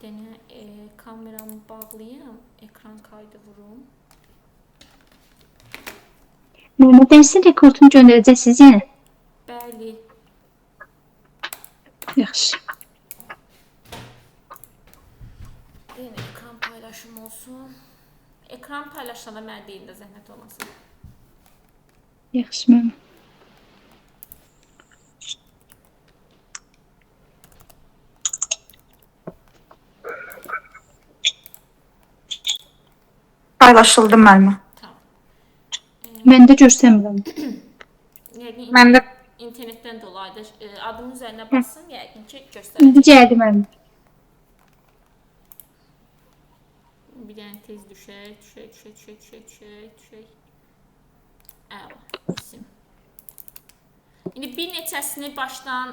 dənə kameramı bağlayım, ekran kaydı vurum. Məhəmməd, dərsin rekordunu göndərəcəksiniz yenə? Bəli. Yaxşı. Yenə ekran paylaşım olsun. Ekran paylaşanda mənə deyin də zəhmət olmasın. Yaxşı Məhəmməd. Paylaşıldı müəllimə. Tamam. Mən də görsəmirəm. Yəqin Mən də internetdən dolayıdır. Adımın üzərinə basın, yəqin ki İndi göstərəcək. gəldi mənim. Bir dənə tez düşək. Əla, isim. İndi bir neçəsini başdan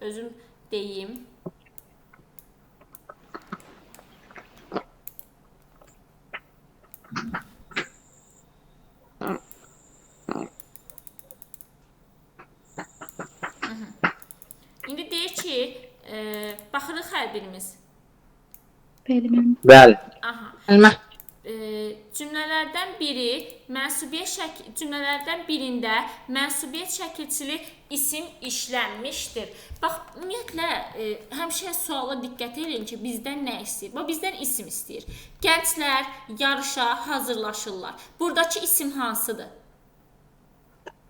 özüm deyim. İndi deyir ki, baxırıq hər birimiz. Bəli, mənim. Bəli. Aha. müəllimə. Cümlələrdən birində mənsubiyyət şəkilçili isim işlənmişdir. Bax, ümumiyyətlə, həmişə suala diqqət edin ki, bizdən nə istəyir? Bax, bizdən isim istəyir. Gənclər yarışa hazırlaşırlar. Buradakı isim hansıdır?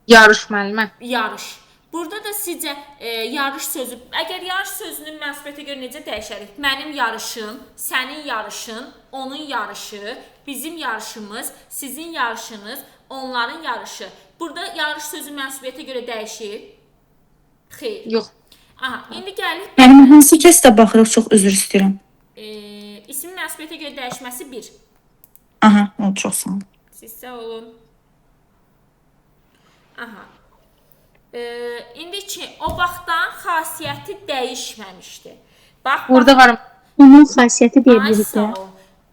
Yarış müəllimə. Yarış. Burada da sizcə yarış sözü, əgər yarış sözünün mənsubiyyətə görə necə dəyişərik? Mənim yarışım, sənin yarışın, onun yarışı, bizim yarışımız, sizin yarışınız, onların yarışı. Burada yarış sözü mənsubiyyətə görə dəyişir? Xeyr. Yox. Aha, indi gəlir. Müəllimə, hansı kəsdə baxırıq? Çox üzr istəyirəm. İsmin mənsubiyyətə görə dəyişməsi 1. Aha, o çox sağ olun. Siz sağ olun. Aha. İndi ki, o vaxtdan xasiyyəti dəyişməmişdi. Bax, Burada var. Onun xasiyyəti deyə Ay, bilirik sağ də.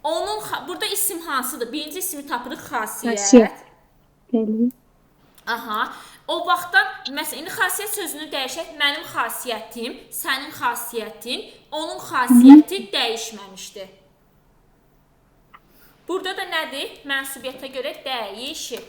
ol. Burada isim hansıdır? Birinci ismi tapırıq xasiyyət. Xasiyyət. Bəli. Aha. O vaxtdan, məsələn, indi xasiyyət sözünü dəyişək. Mənim xasiyyətim, sənin xasiyyətin, onun xasiyyəti dəyişməmişdi. Burada da nədir? Mənsubiyyətə görə dəyişir.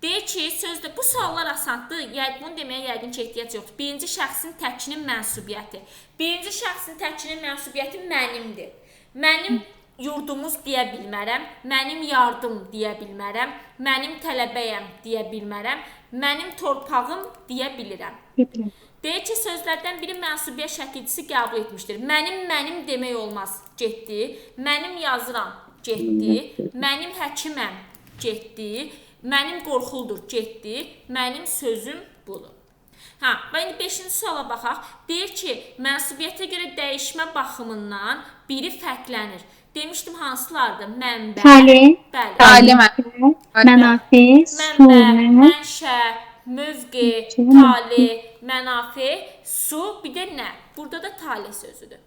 Deyir ki, sözdə bu suallar asandır. Bunu deməyə yəqin ki, ehtiyac yoxdur. Birinci şəxsin təkinin mənsubiyyəti. Birinci şəxsin təkinin mənsubiyyəti mənimdir. Mənim yurdumuz deyə bilmərəm. Mənim yardım deyə bilmərəm. Mənim tələbəyəm deyə bilmərəm. Mənim torpağım deyə bilirəm. Deyir ki, sözlərdən biri mənsubiyyət şəkilçisi qəbul etmişdir. Mənim demək olmaz. Getdi. Mənim yazıram. Getdi. Mənim həkiməm. Getdi. Mənim qorxuldur, getdi, mənim sözüm budur. Və indi 5-ci suala baxaq. Deyir ki, mənsubiyyətə görə dəyişmə baxımından biri fərqlənir. Demişdim, hansılardır? Mənbə, Tali, mənafi, su, mənşə, mövqe, tali, mənafi, su, bir də nə? Burada da tali sözüdür.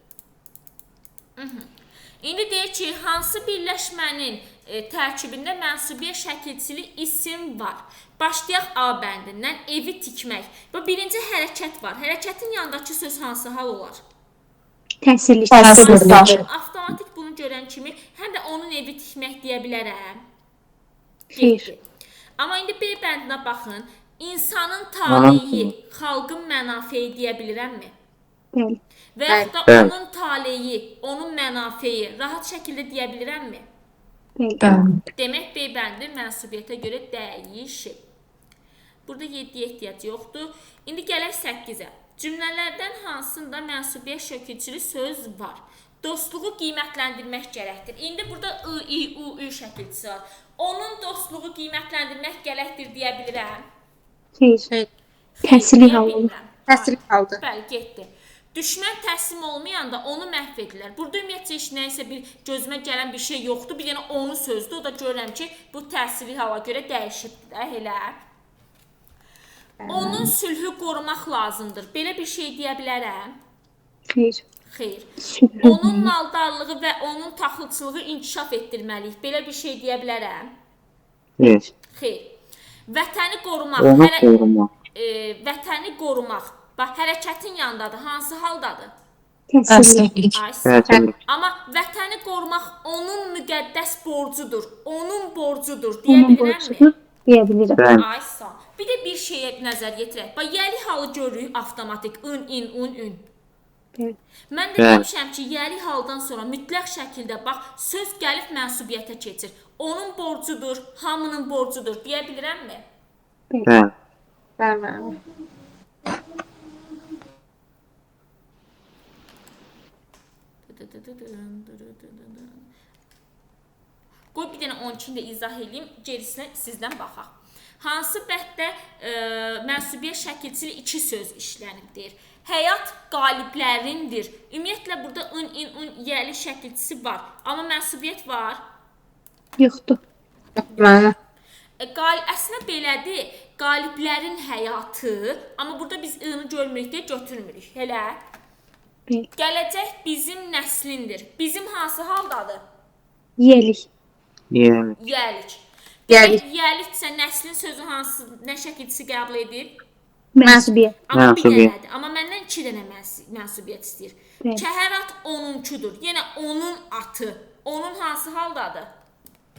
İndi deyir ki, hansı birləşmənin tərkibində mənsubiyyət şəkilçili isim var? Başlayaq A bəndindən, evi tikmək. Birinci hərəkət var. Hərəkətin yanındakı söz hansı hal olar? Təsirli. Avtomatik bunu görən kimi, həm də onun evi tikmək deyə bilərəm. Xeyr. Amma indi B bəndinə baxın. İnsanın taleyi, xalqın mənafiyi deyə bilirəmmi? Bəli. Və yaxud da onun taleyi, onun mənafeyi rahat şəkildə deyə bilirəmmi? Demək, B bəndi mənsubiyyətə görə dəyişir. Burada 7-yə ehtiyac yoxdur. İndi gələk 8-ə. Cümlələrdən hansında mənsubiyyət şəkilçili söz var? Dostluğu qiymətləndirmək gərəkdir. İndi burada I, U, Ü şəkilçisi var. Onun dostluğu qiymətləndirmək gərəkdir deyə bilirəm? Xeyr. Təsirli hal olur. Təsirli haldı. Bəli, getdi. Düşmən təslim olmayanda onu məhv edirlər. Burada ümumiyyətcə heç nəysə bir gözümə gələn bir şey yoxdur. Bir dənə onun sözdür. O da görürəm ki, bu təsirli hala görə dəyişibdir də, elə. Onun sülhü qorumaq lazımdır. Belə bir şey deyə bilərəm? Xeyr. Xeyr. Onun maldarlığı və onun taxılçılığı inkişaf etdirməliyik. Belə bir şey deyə bilərəm? Xeyr. Vətəni qorumaq. Vətəni qorumaq. Bax, hərəkətin yanındadır. Hansı haldadır? Təsirli. Təsirlik. Ay sağ ol. Təsirli. Amma vətəni qorumaq onun müqəddəs borcudur. Onun borcudur deyə Onun bilirəmmi? borcudur deyə bilirəm. Bəli. Ay sağ ol. Bir də bir şeyə nəzər yetirək. Bax, yəli halı görürük avtomatik ın, in, un, ün. Bəli. Mən də Bəli. demişəm ki, yəli haldan sonra mütləq şəkildə bax, söz gəlib mənsubiyyətə keçir. Onun borcudur, hamının borcudur deyə bilirəmmi? Bəli. Bəli, müəllimə. Qoy bir dənə 12-ni də izah edeyim, gerisinə sizdən baxaq. Hansı bənddə mənsubiyyət şəkilçili iki söz işlənibdir? Həyat qaliblərindir. Ümumiyyətlə burada ın, in, un, yəli şəkilçisi var. Amma mənsubiyyət var. Yoxdur. Müəllimə. Əslində belədir. Qaliblərin həyatı, amma burada biz ını görmürük deyə götürmürük. Elə. Bəli. Gələcək bizim nəslindir. Bizim hansı haldadır? Yelik. Yəni. Yəlik. Yəlik. Yəliksə nəslin sözü hansı, nə şəkilçisi qəbul edir? Mənsubiyyət. Amma bir Mənsubiyyət. dənədir. Amma məndən 2 dənə mənsubiyyət istəyir. Bəli. Kəhərat onunkudur. Yenə onun atı. Onun hansı haldadır?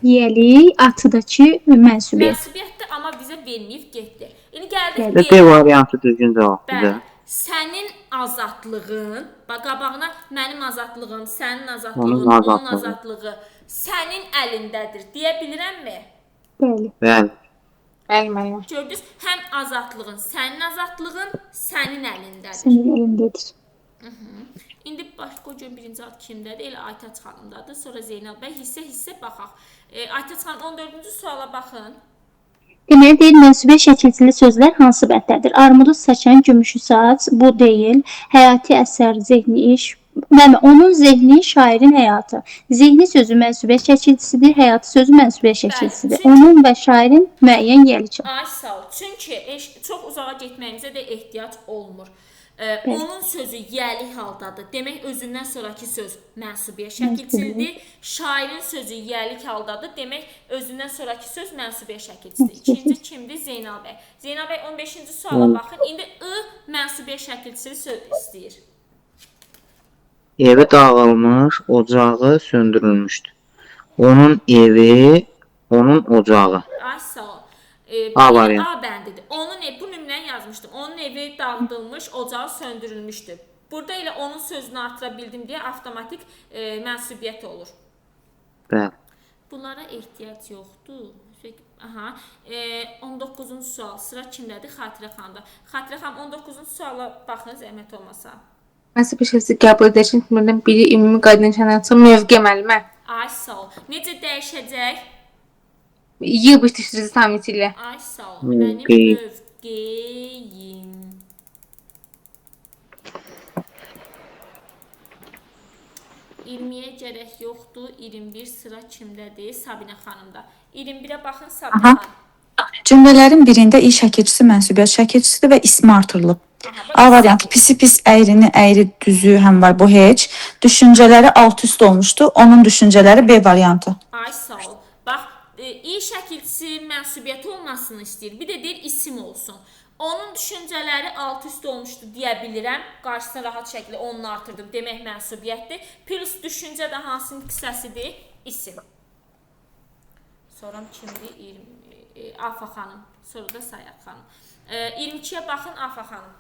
Yelik, atıdakı mənsubiyyət. Mənsubiyyətdir, amma bizə verməyib getdi. İndi gəldik Bəli. Və D variantı düzgün cavabdır. Bəli. da. Sənin azadlığın, bax qabağına mənim azadlığım, sənin azadlığın, Onun onun azadlığı. azadlığı sənin əlindədir deyə bilirəmmi? Bəli. Bəli. Bəli, müəllimə. Gördünüz, həm azadlığın, sənin azadlığın sənin əlindədir. Sənin əlindədir. İndi başqa gün birinci ad kimdədir? Elə Aytaç xanımdadır. Sonra Zeynəb bəy hissə-hissə baxaq. Aytaç xanım 14-cü suala baxın. Deməli deyir, mənsubiyyət şəkilçili sözlər hansı bəndədir? Armudu saçan, gümüşü saç, bu deyil. Həyati əsər, zehni iş. Onun zehni şairin həyatı. Zehni sözü mənsubiyyət şəkilçisidir, həyatı sözü mənsubiyyət şəkilçisidir. Çünki- Onun və şairin müəyyən yeri. Ay sağ ol. Çünki çox uzağa getməyimizə də ehtiyac olmur. Onun sözü yəli haldadır. Demək özündən sonraki söz mənsubiyyət şəkilçilidir. Şairin sözü yəlik haldadır. Demək özündən sonraki söz mənsubiyyət şəkilçisidir. İkinci kimdir? Zeynal bəy. Zeynal bəy 15-ci suala baxın. İndi I mənsubiyyət şəkilçili söz istəyir. Evi dağılmış, ocağı söndürülmüşdü. Onun evi, onun ocağı. Ay sağ ol. A variant. A bəndidir. Onun evi, bu nümrəni yazmışdım. Onun evi dağıdılmış, ocağı söndürülmüşdü. Burada elə onun sözünü artıra bildim deyə avtomatik mənsubiyyət olur. Bəli. Bunlara ehtiyac yoxdur. Aha. 19-cu sual. Sıra kimdədir? Xatirə xanımda. Xatirə xanım 19-cu suala baxın, zəhmət olmasa. Mənsubiyyət şəkilçisi qəbul edəcək bunlardan biri ümumi qaydada şənayəti mövqe müəllimə. Ay sağ ol. Necə dəyişəcək? Y bitişdirici samiti ilə. Ay sağ ol. Mövqe. Mənim mövqeyim. İrmiyə gərək yoxdur. 21 sıra kimdədir? Sabinə xanımda. 21-ə baxın Sabinə Aha. xanım. Cümlələrin birində i şəkilçisi mənsubiyyət şəkilçisidir və ismi artırılıb. A variantı pisi pis, əyrini, əyri, düzü həm var bu heç. Düşüncələri alt üst olmuşdu. Onun düşüncələri B variantı. Ay sağ ol. Bax, i şəkilçisi mənsubiyyəti olmasını istəyir. Bir də deyir isim olsun. Onun düşüncələri alt üst olmuşdu deyə bilirəm. Qarşısına rahat şəkildə onu artırdım. Demək mənsubiyyətdir. Plus düşüncə də hansının kisəsidir? İsim. Sonra kimdir? Afa xanım. Sonra da Sayaq xanım. 22-yə baxın Afa xanım.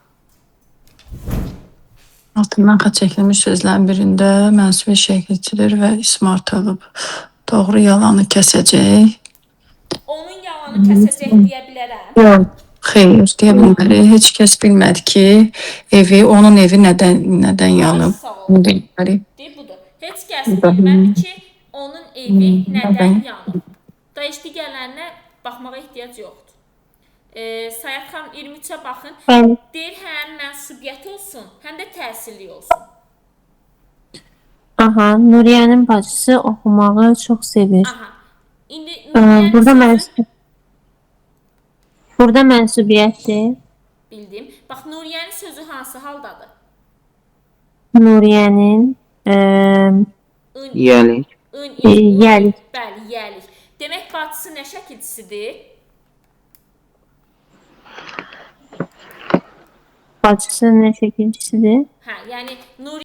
Altından xətt çəkilmiş sözlərin birində mənsubiyyət şəkilçidir və ismi artırılıb. Doğru yalanı kəsəcək. Onun yalanı kəsəcək deyə bilərəm. Yox. Xeyr, deyə bilmərik. Heç kəs bilmədi ki, onun evi nədən yanıb. Sağ ol. Bunu bilmərik. Deyib budur. Heç kəs bilmədi ki, onun evi nədən yanıb. Da heç digərlərinə baxmağa ehtiyac yoxdur. Sayaq xanım 23-ə baxın. Bəli. Deyir həm mənsubiyyəti olsun, həm də təsirli olsun. Aha, Nuriyənin bacısı oxumağı çox sevir. Aha. İndi Burada mənsubiyyətdir. bildim. Bax Nuriyənin sözü hansı haldadır? Nuriyənin Yəlik. yəlik. Bəli, yəlik. Demək bacısı nə şəkilçisidir? Bacısı nə şəkilçisidir? Hə, yəni Nuriyə